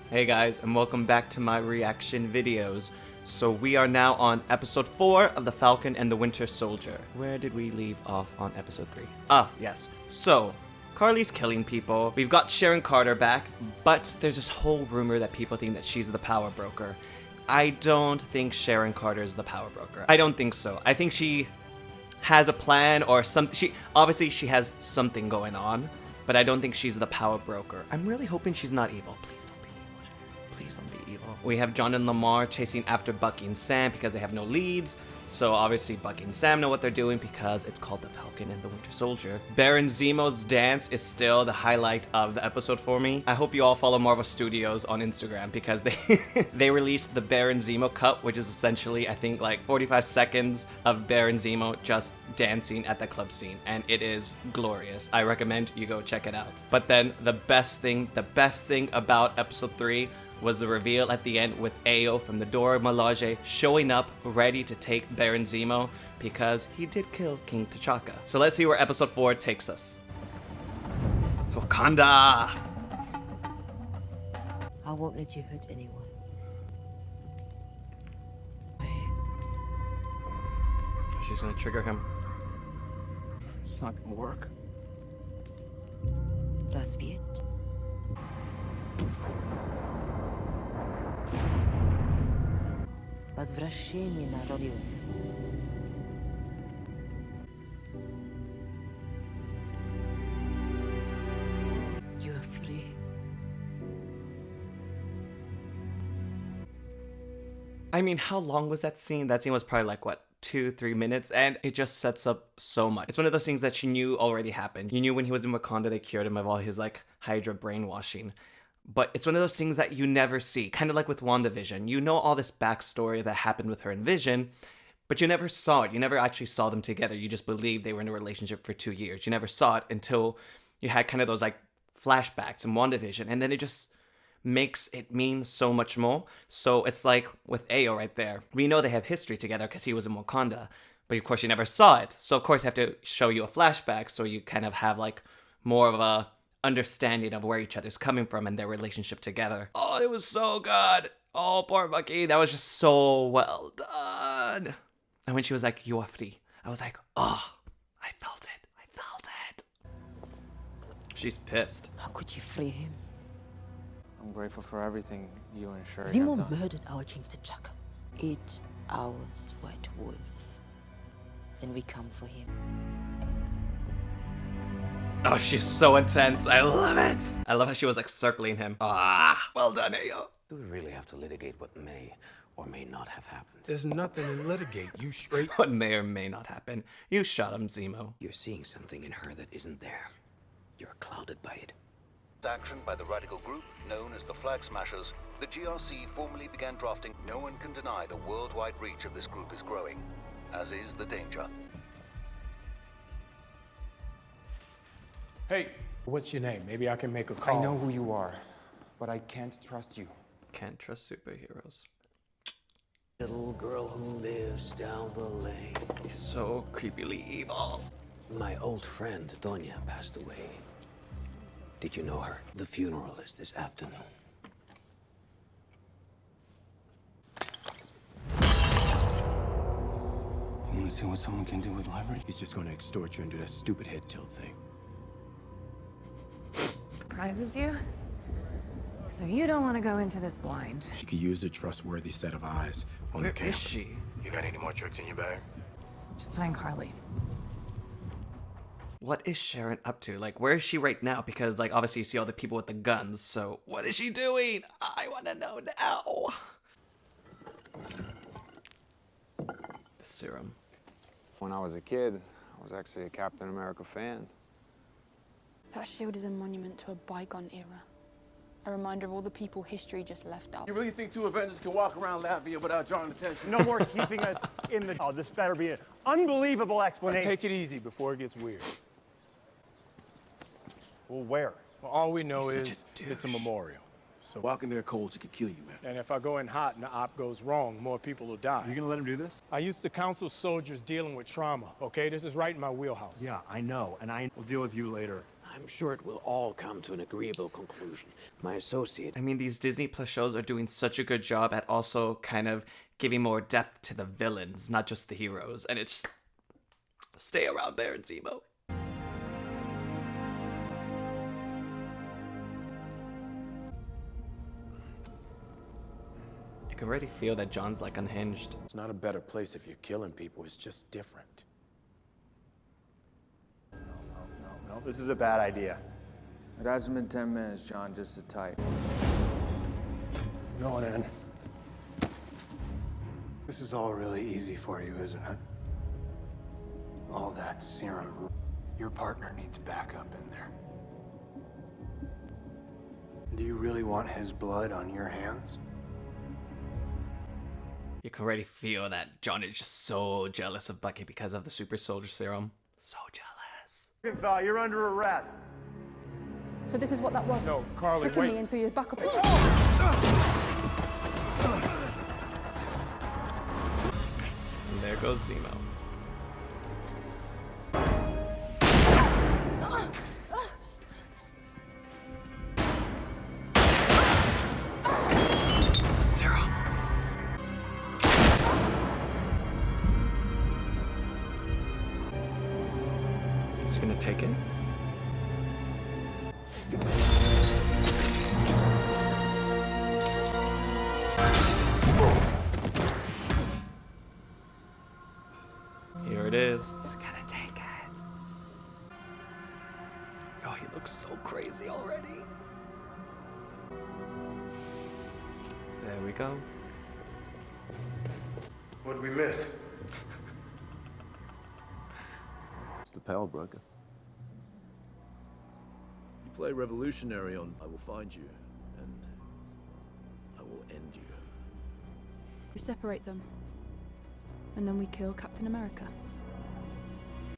Hey guys, and welcome back to my reaction videos. So we are now on episode 4 of the Falcon and the Winter Soldier. Where did we leave off on episode 3? Ah, yes. So, Karli's killing people. We've got Sharon Carter back, but there's this whole rumor that people think that she's the power broker. I don't think Sharon Carter is the power broker. I don't think so. I think she has a plan or something. Obviously she has something going on, but I don't think she's the power broker. I'm really hoping she's not evil. Please don't be evil. Please don't be evil. We have John and Lamar chasing after Bucky and Sam because they have no leads. So obviously Bucky and Sam know what they're doing because it's called the Falcon and the Winter Soldier. Baron Zemo's dance is still the highlight of the episode for me. I hope you all follow Marvel Studios on Instagram because they released the Baron Zemo cut, which is essentially, I think, like 45 seconds of Baron Zemo just dancing at the club scene, and it is glorious. I recommend you go check it out. But then the best thing about episode 3 was the reveal at the end with Ayo from the DORA Milajhe showing up ready to take Baron Zemo because he did kill King T'Chaka. So let's see where episode 4 takes us. It's Wakanda! I won't let you hurt anyone. She's gonna trigger him. It's not gonna work. Das wird. Возвращение народов. You are free. I mean, how long was that scene? That scene was probably like, what, 2-3 minutes, and it just sets up so much. It's one of those things that you knew already happened. You knew when he was in Wakanda they cured him of all his like Hydra brainwashing. But it's one of those things that you never see, kind of like with WandaVision. You know all this backstory that happened with her and Vision, but you never saw it. You never actually saw them together. You just believed they were in a relationship for 2 years. You never saw it until you had kind of those like flashbacks in WandaVision, and then it just makes it mean so much more. So it's like with Ayo right there. We know they have history together because he was in Wakanda, but of course you never saw it. So of course I have to show you a flashback so you kind of have like more of a understanding of where each other's coming from and their relationship together. Oh, it was so good. Oh, poor Bucky. That was just so well done. And when she was like, "You are free," I was like, oh, I felt it. I felt it. She's pissed. How could you free him? I'm grateful for everything you and Shuri have Zemo done. murdered our King T'Chaka. 8 hours, White Wolf. Then we come for him. Oh, she's so intense. I love it. I love how she was like circling him. Ah, well done, Ayo. Do we really have to litigate what may or may not have happened? There's nothing to litigate. You straight. What may or may not happen. You shot him, Zemo. You're seeing something in her that isn't there. You're clouded by it. Action by the radical group known as the Flag-SMASHERS, the GRC formally began drafting. No one can deny the worldwide reach of this group is growing, as is the danger. Hey, what's your name? Maybe I can make a call. I know who you are, but I can't trust you. Can't trust superheroes. Little girl who lives down the lane. He's so creepily evil. My old friend Donya passed away. Did you know her? The funeral is this afternoon. You want to see what someone can do with leverage? He's just going to extort you and do that stupid head tilt thing. Surprises you? So you don't want to go into this blind. He could use a trustworthy set of eyes on Where the camp. is she? You got any more tricks in your bag? Just find Karli. What is Sharon up to? Like, where is she right now? Because, like, obviously you see all the people with the guns, so what is she doing? I want to know now. Serum. When I was a kid, I was actually a Captain America fan. That shield is a monument to a bygone era. A reminder of all the people history just left out. You really think 2 Avengers can walk around Latvia without drawing attention? No more keeping us in the... Oh, this better be an unbelievable explanation. Take it easy before it gets weird. Well, where? Well, all we know He's is such a it's a douche. memorial. So Walking there cold, she could kill you, man. And if I go in hot and the op goes wrong, more people will die. You gonna let him do this? I used to counsel soldiers dealing with trauma, okay? This is right in my wheelhouse. Yeah, I know, and I will deal with you later. I'm sure it will all come to an agreeable conclusion. My associate... I mean, these Disney Plus shows are doing such a good job at also kind of giving more depth to the villains, not just the heroes. And it's just... Stay around there in ZEMO. You can already feel that John's like unhinged. It's not a better place if you're killing people. It's just different. No, this is a bad idea. It hasn't been 10 minutes, John, just a tight. Going in. This is all really easy for you, isn't it? All that serum. Your partner needs backup in there. Do you really want his blood on your hands? You can already feel that John is just so jealous of Bucky because of the super soldier serum. So jealous. Arkansas, you're under arrest. So this is what that was? No, Carly, Tricking wait. me into your backup. And there goes ZEMO. Serum. Is he gonna take it? Here it is. He's gonna take it. Oh, he looks so crazy already. There we go. What'd we miss? It's the power broker. You play revolutionary on I will find you, and I will end you. We separate them, and then we kill Captain America.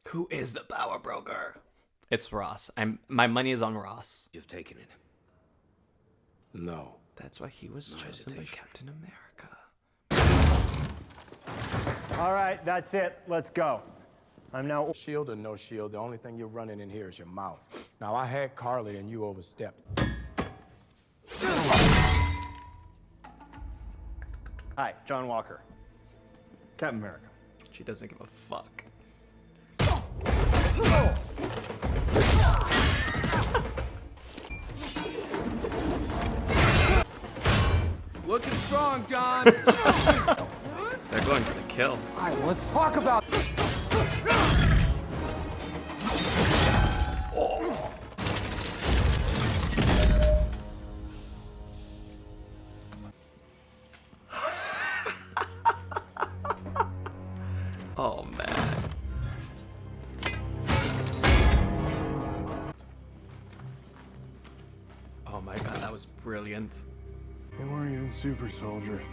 Who is the power broker? It's Ross. My money is on Ross. You've taken it. No. That's why he was No chosen by hesitation. Captain America. All right, that's it. Let's go. I'm now... Shield or no shield, the only thing you're running in here is your mouth. Now, I had Carly and you overstepped. Hi, John Walker. Captain America. She doesn't give a fuck. Looking strong, John. They're going for the kill. All right, let's talk about... Oh, man. Oh my god, that was brilliant. They weren't even super soldiers.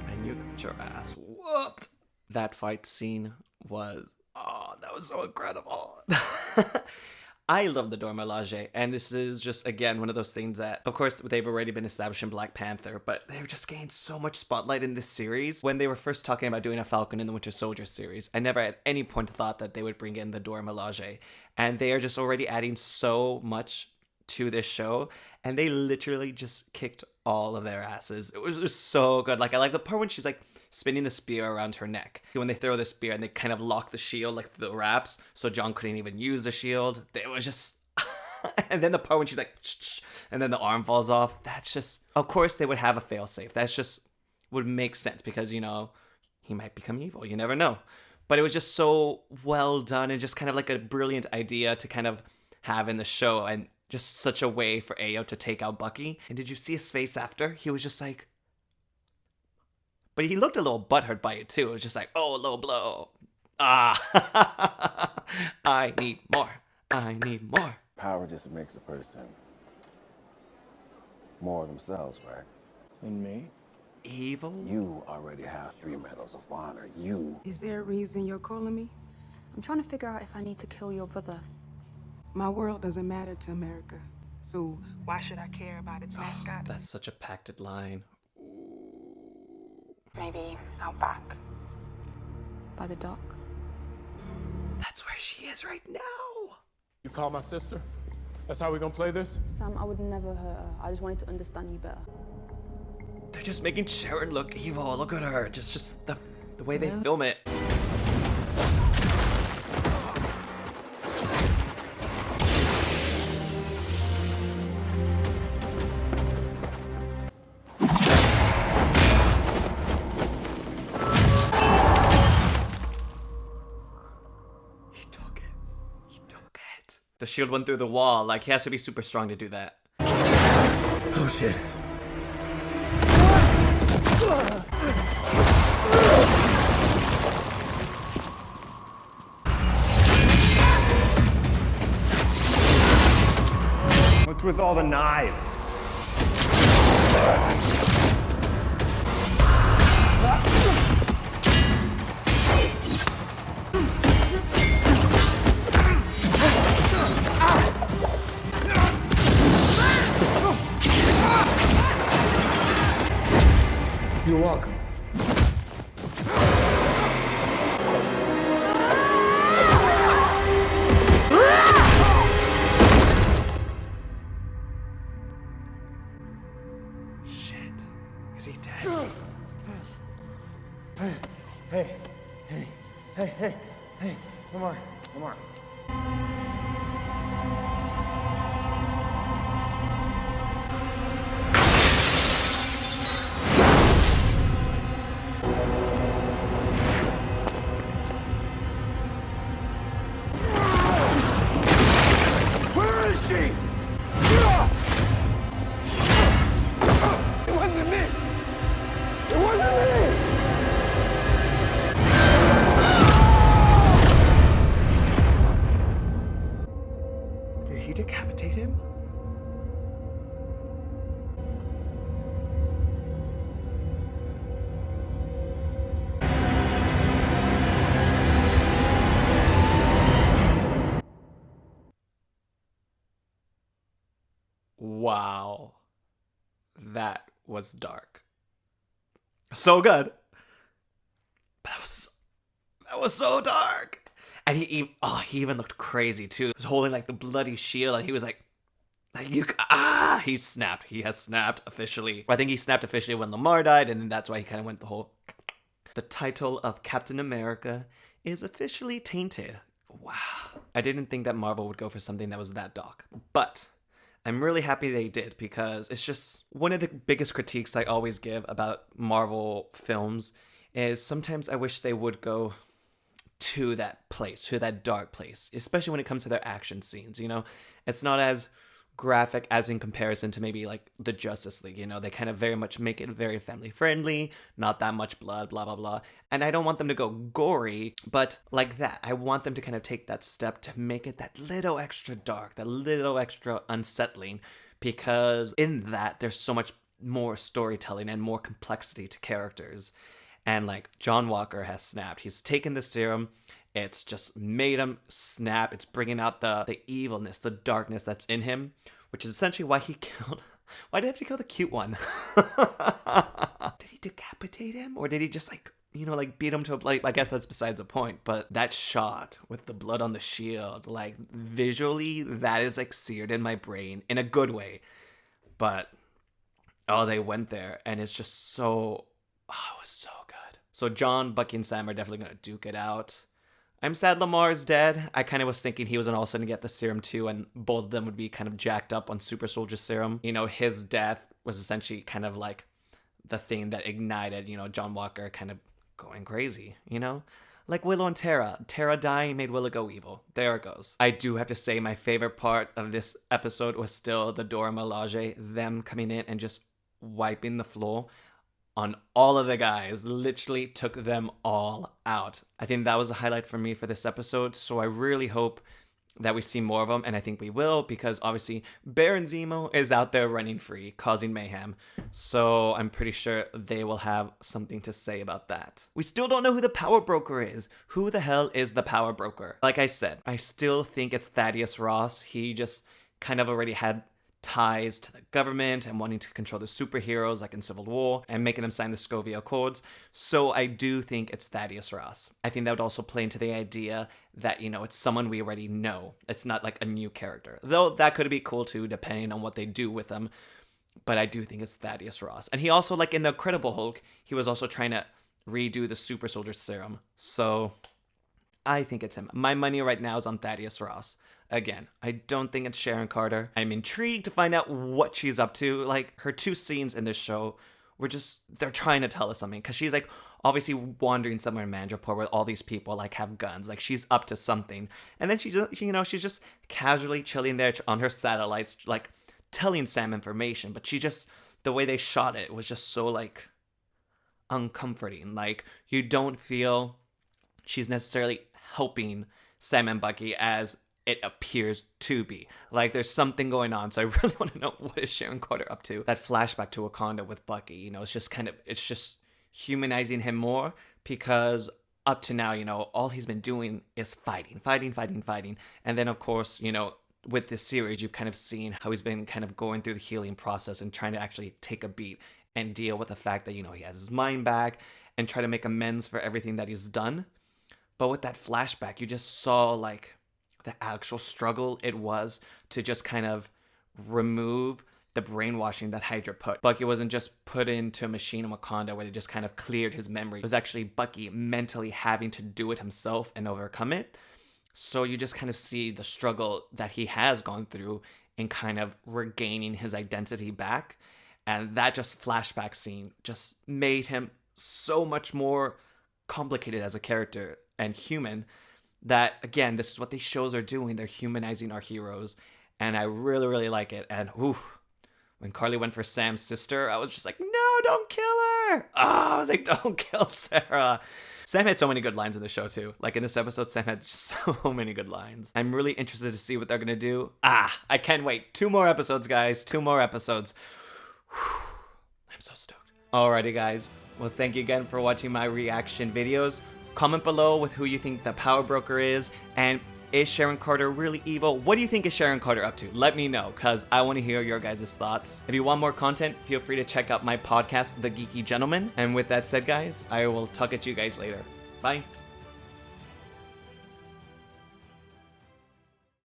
And you got your ass whooped. That fight scene was... Oh, that was so incredible. I love the DORA Milaje, and this is just, again, one of those things that, of course, they've already been established in Black Panther, but they've just gained so much spotlight in this series. When they were first talking about doing a Falcon and the Winter Soldier series, I never at any point thought that they would bring in the DORA Milaje, and they are just already adding so much to this show, and they literally just kicked all of their asses. It was so good. Like, I like the part when she's like spinning the spear around her neck. When they throw the spear and they kind of lock the shield like through the wraps, so John couldn't even use the shield. It was just... And then the part when she's like... And then the arm falls off. That's just... Of course they would have a failsafe. That's just... Would make sense because, you know, he might become evil. You never know. But it was just so well done and just kind of like a brilliant idea to kind of have in the show, and just such a way for Ayo to take out Bucky. And did you see his face after? He was just like... But he looked a little butthurt by it too. It was just like, oh, low blow. Ah, I need more. I need more. Power just makes a person more of themselves, right? And me? Evil? You already have 3 medals of honor. You. Is there a reason you're calling me? I'm trying to figure out if I need to kill your brother. My world doesn't matter to America, so why should I care about its mascot? That's such a packed line. Maybe out back. By the dock. That's where she is right now. You call my sister? That's how we gonna play this? Sam, I would never hurt her. I just wanted to understand you better. They're just making Sharon look evil. Look at her. Just the way they film it. The shield went through the wall. Like, he has to be super strong to do that. Oh, shit. What's with all the knives? You're welcome. Shit. Is he dead? Hey, Lamar. Where is she? It wasn't me! It wasn't me! Did he decapitate him? Wow. That was dark. So good. That was so dark. And he even looked crazy too. He was holding like the bloody shield and he was like he snapped. He has snapped officially. I think he snapped officially when Lamar died, and then that's why he kind of went the whole... The title of Captain America is officially tainted. Wow. I didn't think that Marvel would go for something that was that dark. But I'm really happy they did, because it's just one of the biggest critiques I always give about Marvel films is sometimes I wish they would go to that place, to that dark place, especially when it comes to their action scenes, you know? It's not as graphic as in comparison to maybe like the Justice League, you know? They kind of very much make it very family friendly, not that much blood, blah, blah, blah. And I don't want them to go gory, but like that. I want them to kind of take that step to make it that little extra dark, that little extra unsettling, because in that there's so much more storytelling and more complexity to characters. And like John Walker has snapped. He's taken the serum. It's just made him snap. It's bringing out the evilness, the darkness that's in him, which is essentially why he killed... Why did he have to kill the cute one? Did he decapitate him? Or did he just like, you know, like beat him to a... Like, I guess that's besides the point. But that shot with the blood on the shield, like visually, that is like seared in my brain in a good way. But, oh, they went there. And it's just so... Oh, it was so good. So John, Bucky, and Sam are definitely going to duke it out. I'm sad Lamar's dead. I kind of was thinking he was all of a sudden get the serum too, and both of them would be kind of jacked up on Super Soldier Serum. You know, his death was essentially kind of like the thing that ignited, you know, John Walker kind of going crazy, you know? Like Willow and Tara. Tara dying made Willow go evil. There it goes. I do have to say my favorite part of this episode was still the Dora Milaje, them coming in and just wiping the floor on all of the guys, literally took them all out. I think that was a highlight for me for this episode, so I really hope that we see more of them, and I think we will, because obviously Baron Zemo is out there running free, causing mayhem, so I'm pretty sure they will have something to say about that. We still don't know who the power broker is. Who the hell is the power broker? Like I said, I still think it's Thaddeus Ross. He just kind of already had ties to the government and wanting to control the superheroes like in Civil War and making them sign the Scovia Accords. So I do think it's Thaddeus Ross. I think that would also play into the idea that, you know, it's someone we already know. It's not like a new character. Though that could be cool too, depending on what they do with him. But I do think it's Thaddeus Ross. And he also, like in the Incredible Hulk, he was also trying to redo the super soldier serum. So I think it's him. My money right now is on Thaddeus Ross. Again, I don't think it's Sharon Carter. I'm intrigued to find out what she's up to. Like, her 2 scenes in this show were just, they're trying to tell us something. Because she's like obviously wandering somewhere in Mandrapore where all these people like have guns. Like, she's up to something. And then she just, you know, she's just casually chilling there on her satellites, like telling Sam information. But she just, the way they shot it was just so like uncomforting. Like, you don't feel she's necessarily helping Sam and Bucky as it appears to be. Like, there's something going on. So I really want to know, what is Sharon Carter up to? That flashback to Wakanda with Bucky, you know, it's just kind of, it's just humanizing him more, because up to now, you know, all he's been doing is fighting. And then, of course, you know, with this series, you've kind of seen how he's been kind of going through the healing process and trying to actually take a beat and deal with the fact that, you know, he has his mind back and try to make amends for everything that he's done. But with that flashback, you just saw like the actual struggle it was to just kind of remove the brainwashing that Hydra put. Bucky wasn't just put into a machine in Wakanda where they just kind of cleared his memory. It was actually Bucky mentally having to do it himself and overcome it. So you just kind of see the struggle that he has gone through in kind of regaining his identity back. And that just flashback scene just made him so much more complicated as a character and human, that, again, this is what these shows are doing. They're humanizing our heroes, and I really, really like it. And when Karli went for Sam's sister, I was just like, no, don't kill her. I was like, don't kill Sarah. Sam had so many good lines in the show too. Like in this episode, Sam had so many good lines. I'm really interested to see what they're gonna do. I can't wait. 2 more episodes, guys. 2 more episodes. I'm so stoked. Alrighty, guys. Well, thank you again for watching my reaction videos. Comment below with who you think the power broker is, and is Sharon Carter really evil? What do you think is Sharon Carter up to? Let me know, because I want to hear your guys' thoughts. If you want more content, feel free to check out my podcast, The Geeky Gentleman. And with that said, guys, I will talk at you guys later. Bye.